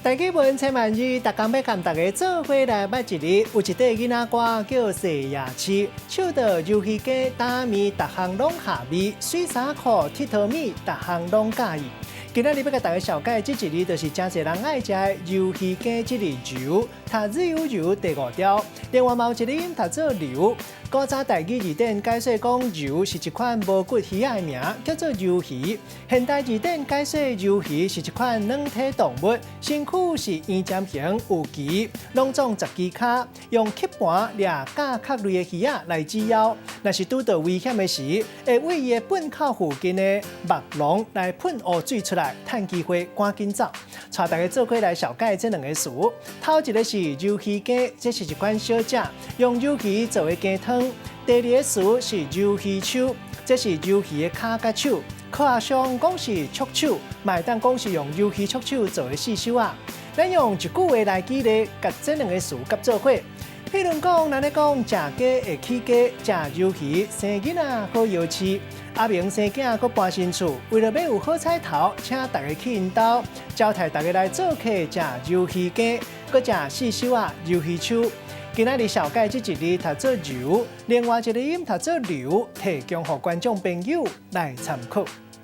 大家问千万语，逐工要跟大家做伙来捌一日。有一块囡仔歌叫《细夜市》，唱到游戏机打面，逐项拢下味，水衫裤、铁佗米，逐项拢介意。今仔日要甲大家小解这一日，就是真侪人爱食的游戏鸡这个揉，它日有揉第5条。另外，有一个音读做溜。古早台语字典解说讲，揉是一款无骨鱼仔的名，叫做鳙鱼。现代字典解说鳙鱼是一款软体动物，身躯是圆尖形，有鳍，拢总10支脚，用吸盘掠甲壳类的鱼仔来止妖。若是拄到危险的时，会为伊的本口附近的目笼来喷污水出来，趁机会赶紧走。带大家做伙来小解这2个词。头一个是鳙鱼鸡，这是一款小食，用鳙鱼做的鸡汤。第2个词是鳙鱼手，这是鳙鱼的脚甲手。课学上讲是触手，嘛当讲是用鳙鱼触手做的四手啊。咱用一句话来举例，甲这2个词夹做伙。譬如讲，咱咧讲食鸡会起鸡，食鳙鱼生囡仔好摇饲。阿明生囝搁搬新厝，为了要有好彩头，请大家去因兜招待大家来做客食鳙鱼鸡，搁食四手啊鳙鱼手。今仔日小解这一日读做揉，另外一个音读做溜，提供给观众朋友来参考。